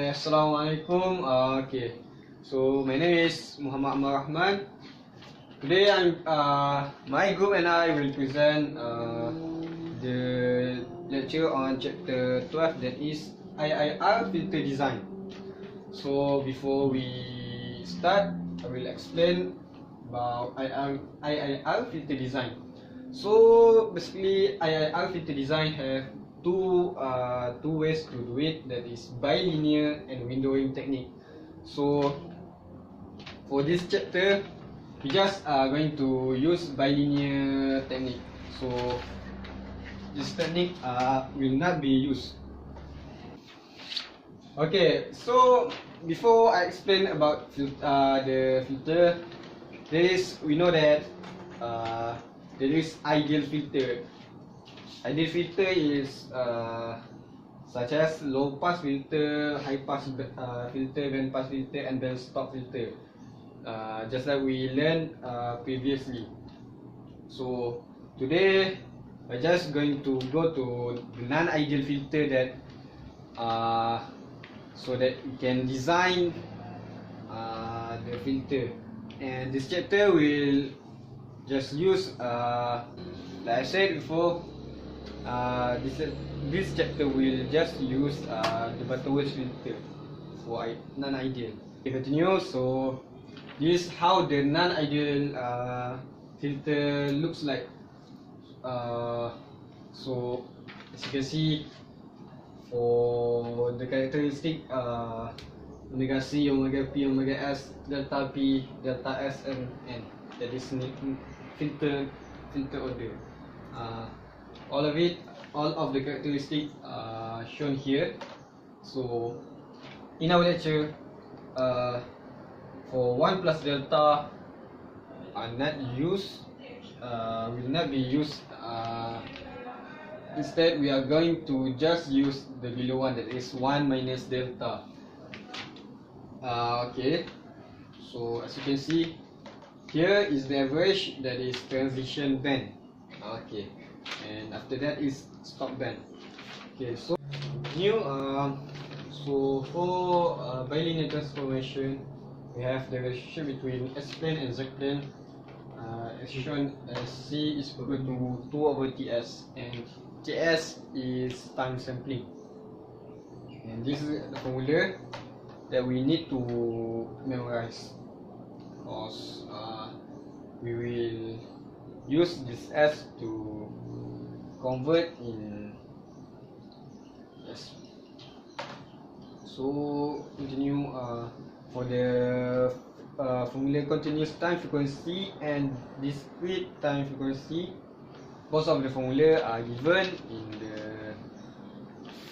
Okay, Assalamualaikum. Okay, so my name is Muhammad Rahman. Today my group and I will present the lecture on chapter 12, that is IIR filter design. So before we start, I will explain about IIR filter design. So basically, IIR filter design have two ways to do it, that is bilinear and windowing technique. So for this chapter, we just are going to use bilinear technique. So this technique will not be used. Okay, so before I explain about the filter, we know that there is ideal filter. Ideal filter is such as low pass filter, high pass filter, band pass filter, and band stop filter. Just like we learned previously. So today we're just going to go to the non-ideal filter, that so that we can design the filter. And this chapter will just use like I said before, this chapter will just use the Butterworth filter for non-ideal. We continue. So this is how the non-ideal filter looks like. So as you can see, for the characteristic omega C, omega P, omega S, delta P, delta S, and N, that is filter order. All of the characteristics shown here. So in our lecture, for 1 plus delta are not used, will not be used. Instead, we are going to just use the below one, that is 1 minus delta. Okay, so as you can see, here is the average, that is transition band. Okay, and after that is stop band. Okay, so so for bilinear transformation, we have the relationship between S plane and Z plane, as shown as C is equal to 2 over TS, and TS is time sampling. And this is the formula that we need to memorize, because we will use this S to convert in. Yes. So continue for the formula continuous time frequency and discrete time frequency. Most of the formula are given in the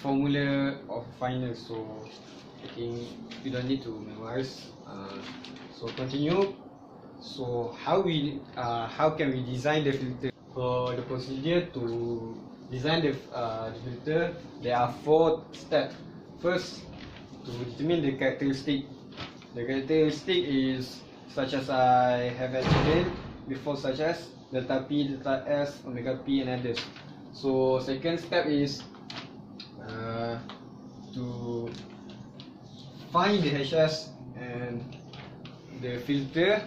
formula of final, so I think you don't need to memorize. So continue. So how can we design the filter? For the procedure to design the filter, there are 4 steps. First, to determine the characteristic. The characteristic is such as I have explained before, such as delta P, delta S, omega P, and others. So second step is to find the HS and the filter.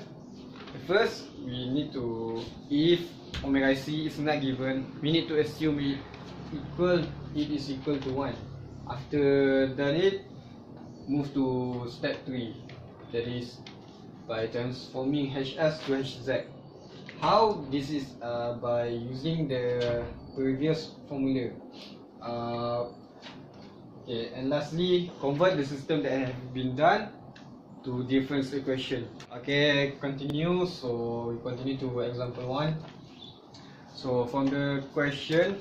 First, we need to, if omega C is not given, we need to assume it is equal to 1. After done it, move to step 3, that is by transforming HS to HZ. How this is by using the previous formula. Okay, and lastly, convert the system that have been done to difference equation. Okay, continue. So we continue to example 1. So from the question,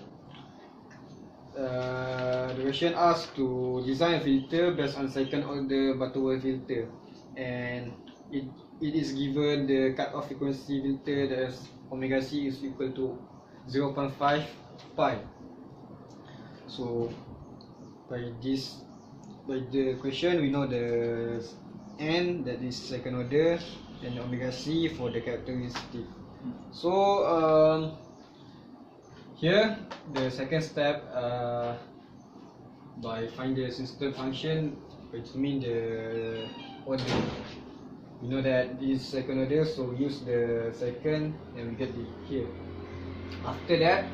the question asks to design a filter based on second order Butterworth filter, and it is given the cutoff frequency filter, that is omega C is equal to 0.5 pi. So by the question, we know the N, that is second order, and omega C for the characteristic. So here the second step, by find the system function, which means the order. We know that this second order, so we use the second and we get it here. After that,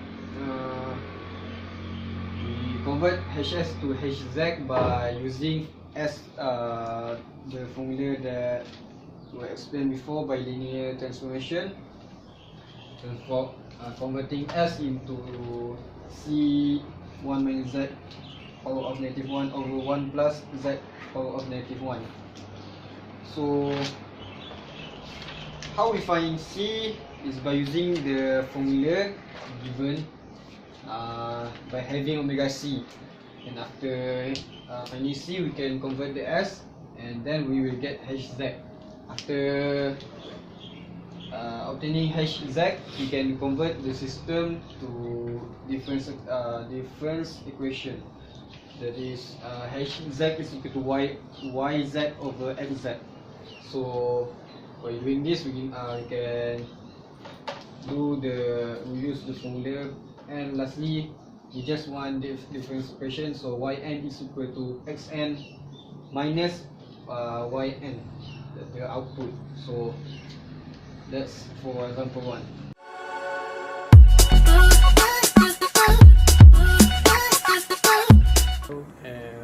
we convert HS to HZ by using the formula that we explained before by linear transformation. Converting S into C1 minus Z power of negative 1 over 1 plus Z power of negative 1. So how we find C is by using the formula given by having omega C, and after finding C we can convert the S and then we will get HZ. After obtaining HZ, we can convert the system to difference equation. That is, HZ is equal to YZ over XZ. So by doing this, we can use the formula. And lastly, we just want the difference equation. So Yn is equal to Xn minus Yn, the output. So that's for example 1.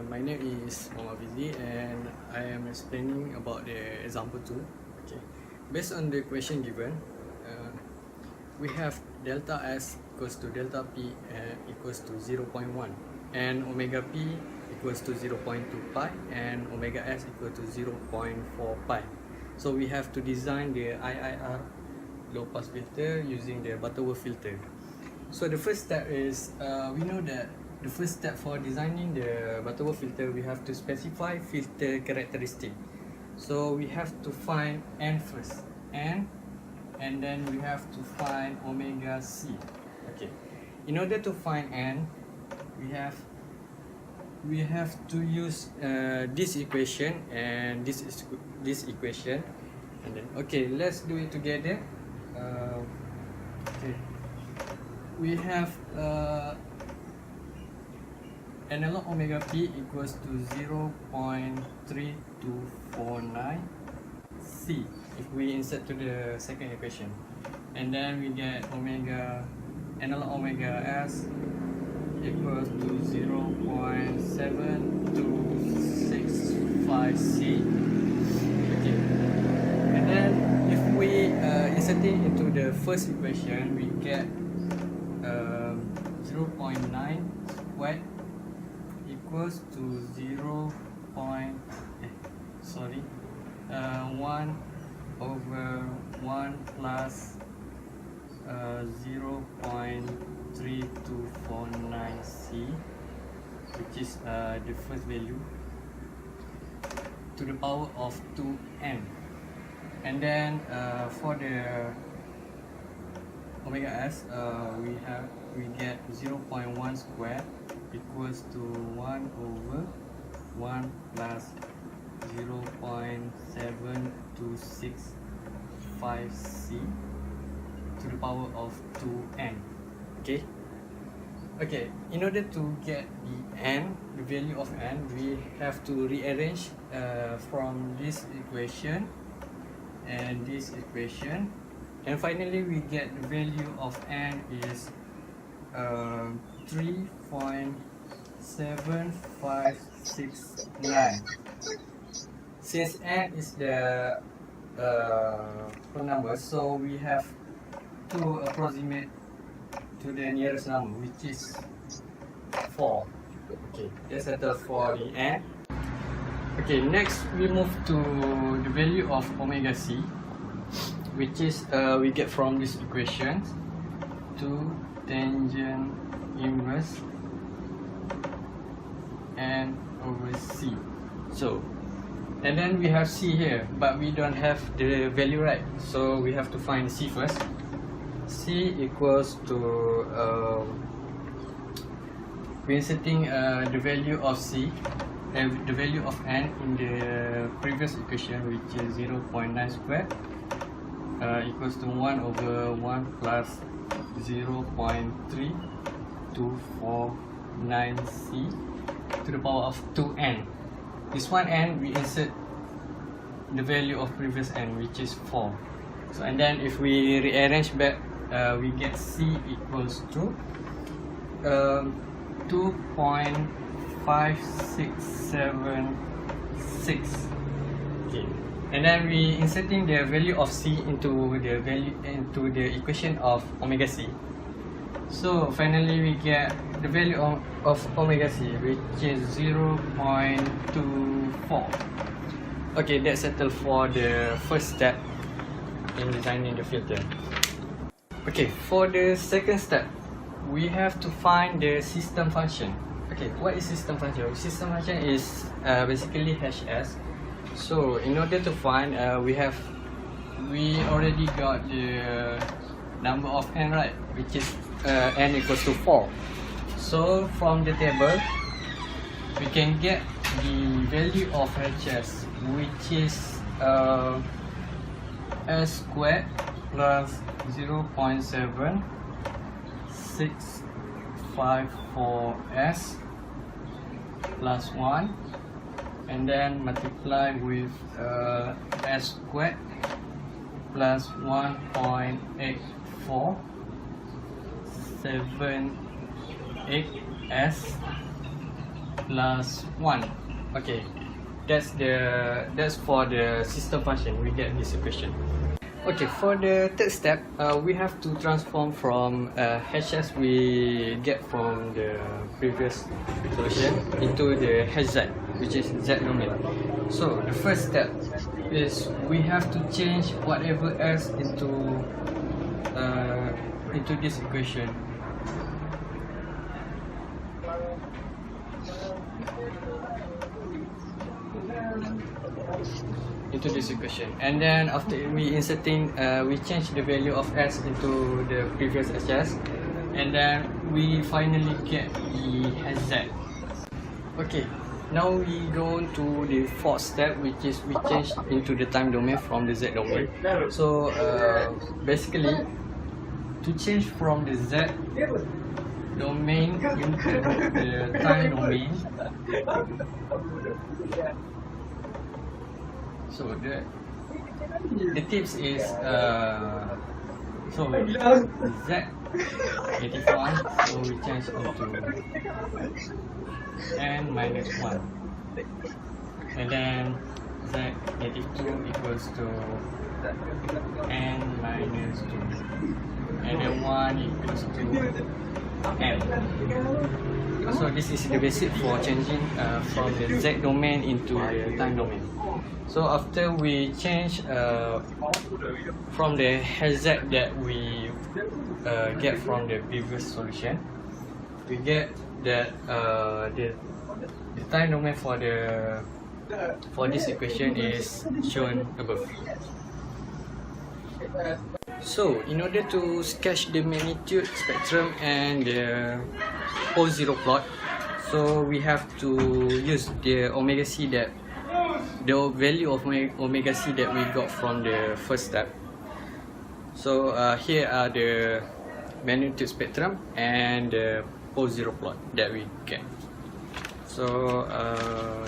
My name is Mohammad and I am explaining about the example 2. Okay. Based on the question given, we have delta S equals to delta P equals to 0.1 and omega P equals to 0.2 pi and omega S equal to 0.4 pi. So we have to design the IIR low pass filter using the Butterworth filter. So the first step is, we know that the first step for designing the Butterworth filter, we have to specify filter characteristic. So we have to find N first, N, and then we have to find omega C. Okay. In order to find N, we have to use this equation and this equation, and then okay, let's do it together. Okay, we have analog omega P equals to 0.3249 C if we insert to the second equation, and then we get analog omega S equals to 0.7265 C. Okay, and then if we insert it into the first equation, we get 0.9 squared equals to 1 over 1 plus 0.3249 C, which is the first value, to the power of 2n. And then for the omega S, we get 0.1 squared equals to 1 over 1 plus 0.7265 C to the power of 2n. Okay. Okay, in order to get the n, the value of n, we have to rearrange from this equation and this equation, and finally we get the value of n is 3.7569. Since n is the number, so we have to approximate to the nearest number, which is 4. Okay, let's settle for the n. Okay, next we move to the value of omega C, which is we get from this equation, 2 tangent inverse n over C. So, and then we have C here, but we don't have the value, right? So we have to find C first. C equals to we're inserting the value of C and the value of n in the previous equation, which is 0.9 squared equals to 1 over 1 plus 0.3249 C to the power of 2n. this one end we insert the value of previous end, which is 4. So and then if we rearrange back, we get C equals to 2.5676. Okay, and then we inserting the value of C into the equation of omega C. So finally we get the value of omega C, which is 0.24. Okay, that's settled for the first step in designing the filter. Okay, for the second step, we have to find the system function. Okay, what is system function? System function is basically HS. So in order to find, we already got the number of n, right, which is n equals to 4. So from the table, we can get the value of HS, which is s squared plus 0.7654s plus 1, and then multiply with s squared plus 1.8478s plus 1. Okay, that's for the system function. We get this equation. Okay, for the third step, we have to transform from HS we get from the previous solution into the HZ, which is Z domain. So the first step is we have to change whatever S into this equation. Into this equation, and then after we inserting, we change the value of S into the previous HS, and then we finally get the HZ. Okay, now we go to the fourth step, which is we change into the time domain from the Z domain. So basically, to change from the Z domain into the time domain, so the tips is so Z negative 1, so we change into n minus 1, and then Z negative 2 equals to n minus 2, and then 1 equals to n. So this is the basic for changing from the Z domain into the time domain. So after we change from the HZ that we get from the previous solution, we get that the time domain for this equation is shown above. So in order to sketch the magnitude spectrum and the pole zero plot, so we have to use the omega C, that the value of omega C that we got from the first step. So here are the magnitude spectrum and the pole zero plot that we get. So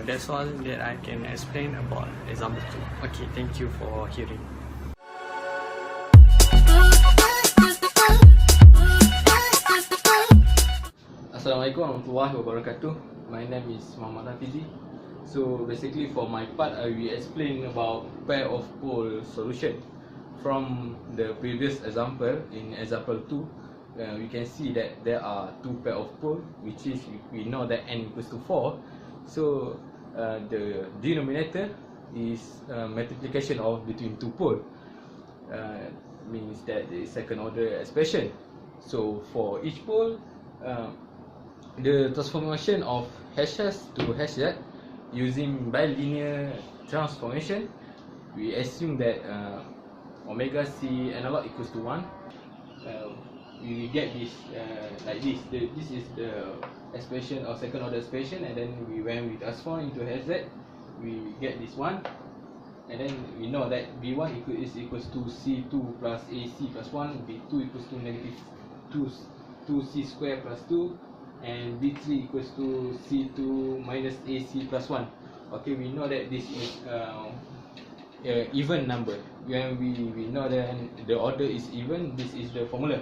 that's all that I can explain about example 2. Okay, thank you for hearing. Assalamualaikum warahmatullahi wabarakatuh. My name is Muhammad Hafizi. So basically for my part, I will explain about pair of pole solution. From the previous example, in example 2, we can see that there are two pair of pole, which is we know that n equals to 4. So the denominator is multiplication of between two pole, means that the second order expression. So for each pole, the transformation of HS to HZ using bilinear transformation, we assume that omega C analog equals to 1. We get this like this. This is the expression or second order expression, and then when we transform into HZ, we get this one, and then we know that B1 is equals to C2 plus AC plus 1, B2 equals to negative 2C square plus 2, and B3 equals to C2 minus AC plus 1. Okay, we know that this is even number. When we know that the order is even, this is the formula.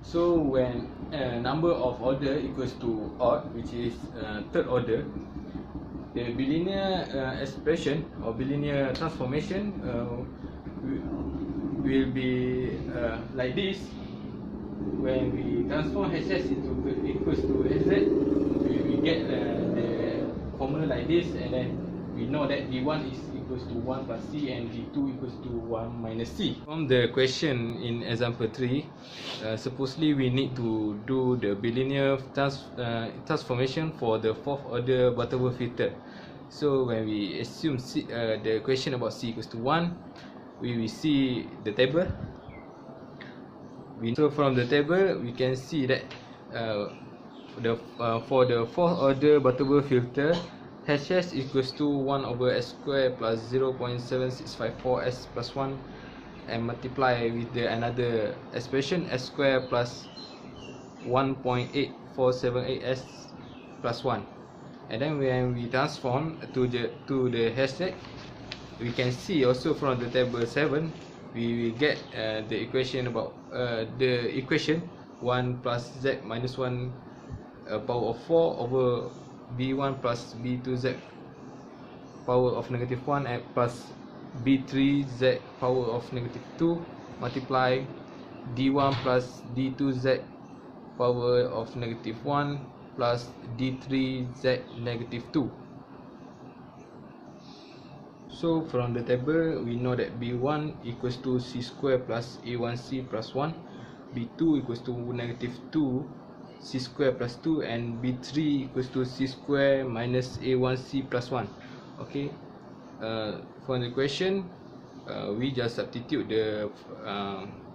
So when number of order equals to odd, which is third order, the bilinear expression or bilinear transformation will be like this. When we transform HS into equals to SZ, we get the formula like this, and then we know that B1 is equals to 1 plus C and B2 equals to 1 minus C. From the question in example 3, supposedly we need to do the bilinear transformation for the fourth order Butterworth filter. So when we assume C, the question about C equals to 1, we will see the table. So from the table we can see that for the fourth order Butterworth filter, HS equals to 1 over S square plus 0.7654 S plus 1, and multiply with the another expression S square plus 1.8478 S plus 1. And then when we transform to the hashtag, we can see also from the table 7, we will get the equation about the equation 1 plus Z minus 1 power of 4 over B1 plus B2Z power of negative 1 and plus B3Z power of negative 2 multiply D1 plus D2Z power of negative 1 plus D3Z negative 2. So from the table we know that B1 equals to C square plus A1C plus 1, B2 equals to negative 2 C square plus 2, and B3 equals to C square minus A1C plus 1. Okay, for the question, we just substitute the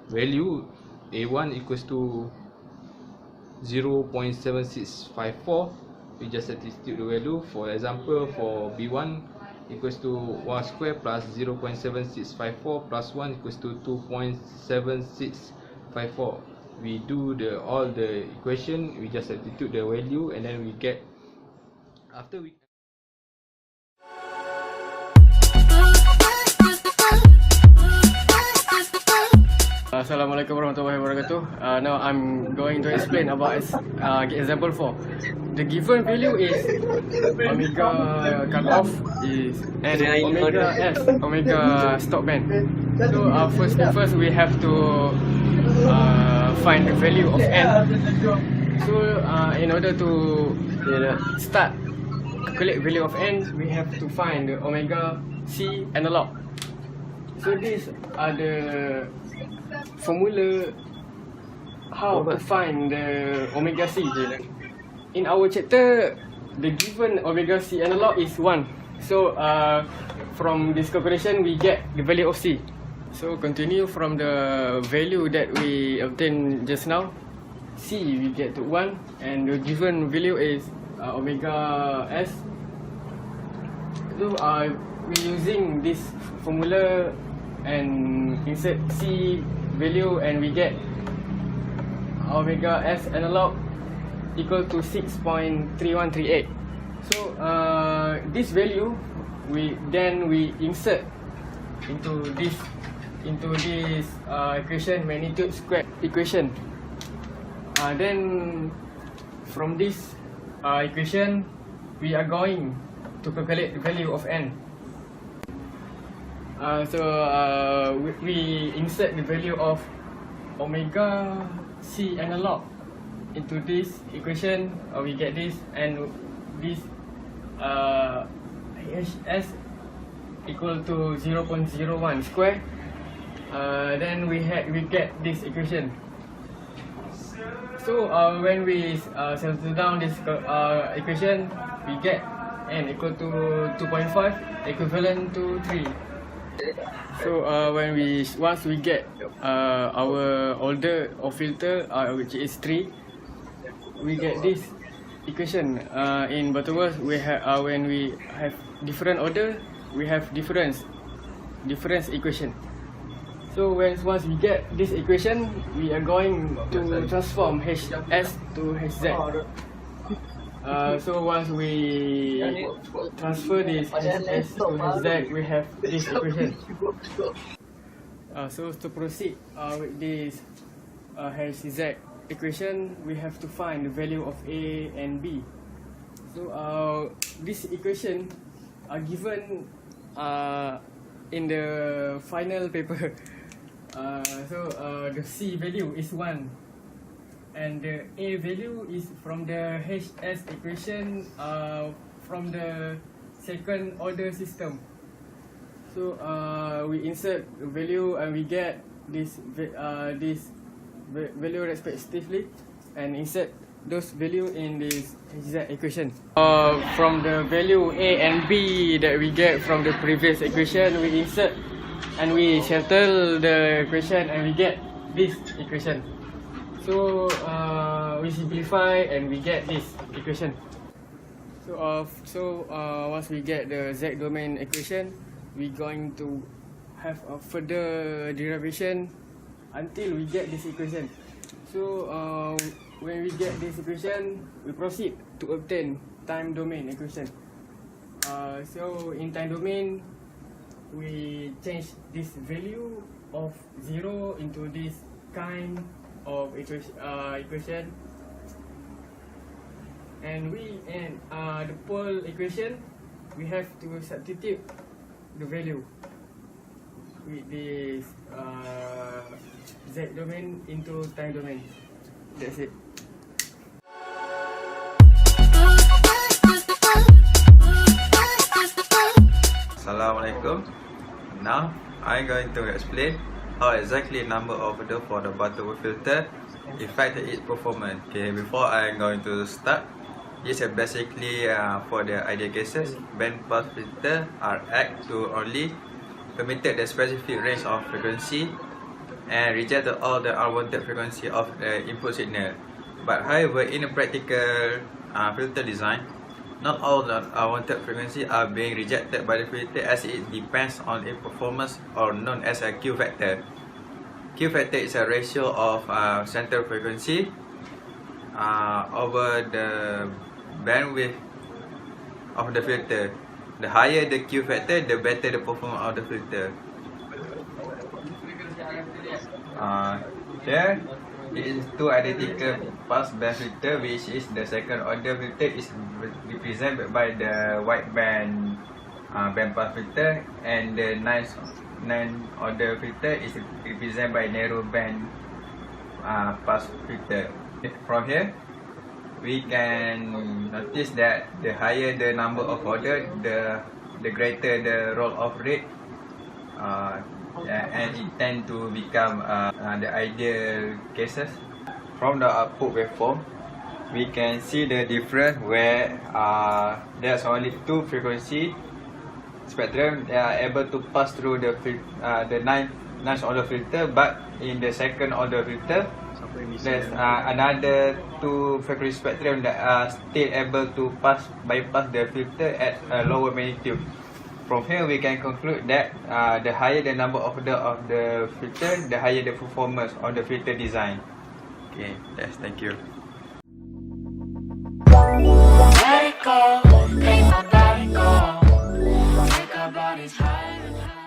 value. A1 equals to 0.7654. We just substitute the value. For example, for B1 equals to 1 square plus 0.7654 plus 1 equals to 2.7654. We do all the equation, we just substitute the value, and then we get, after we Assalamualaikum warahmatullahi wabarakatuh. Now I'm going to explain about example 4. The given value is omega cutoff is and omega S, omega stop band. So first we have to find the value of n. So in order to start calculate value of n, we have to find the omega C analog. So these are the formula how to find the omega C. In our chapter, the given omega C analog is 1. So from this calculation we get the value of C. So continue from the value that we obtained just now. C we get to 1, and the given value is omega S. So we using this formula and insert C value, and we get omega S analog equal to 6.3138. So this value we insert into this equation, magnitude square equation. Then from this equation we are going to calculate the value of n. We insert the value of omega C analog into this equation. We get this, and this HS equal to 0.01 square. Then we get this equation. So when we settle down this equation, we get n equal to 2.5, equivalent to 3. So once we get our order of filter which is 3, we get this equation. In Butterworth we have when we have different order, we have difference equation. So once we get this equation, we are going to transform HS to HZ. So once we transfer this S to Z, we have this equation. So to proceed with this Z equation, we have to find the value of A and B. So this equation are given in the final paper. The C value is 1 and the A value is from the HS equation from the second order system. So we insert the value and we get this value respectively and insert those value in this Z equation. From the value A and B that we get from the previous equation, we insert and we settle the equation and we get this equation. So we simplify and we get this equation. So once we get the Z domain equation, we're going to have a further derivation until we get this equation. So when we get this equation, we proceed to obtain time domain equation. So in time domain, we change this value of 0 into this kind of equation, and the pole equation, we have to substitute the value with this Z domain into time domain. That's it. Assalamualaikum. Now I'm going to explain how exactly number of order for the butterworth filter affect its performance. Okay, before I'm going to start, this is basically for the ideal cases, band pass filter are act to only permitted the specific range of frequency and reject all the unwanted frequency of the input signal. But however, in a practical filter design, not all the unwanted frequency are being rejected by the filter, as it depends on its performance, or known as a Q factor. Q factor is a ratio of center frequency over the bandwidth of the filter. The higher the Q factor, the better the performance of the filter. Here is two identical pass band filter, which is the second order filter is represented by the wide band band pass filter, and the ninth order filter is represented by narrow band pass filter. From here, we can notice that the higher the number of order, the greater the roll-off rate, and it tend to become the ideal cases. From the output waveform, we can see the difference where there's only two frequency spectrum that are able to pass through the ninth order filter, but in the second order filter, there's another two frequency spectrum that are still able to bypass the filter at a lower magnitude. From here, we can conclude that the higher the number of the filter, the higher the performance of the filter design. Okay, yes, thank you. Let it go, make my body go, make our bodies higher and higher.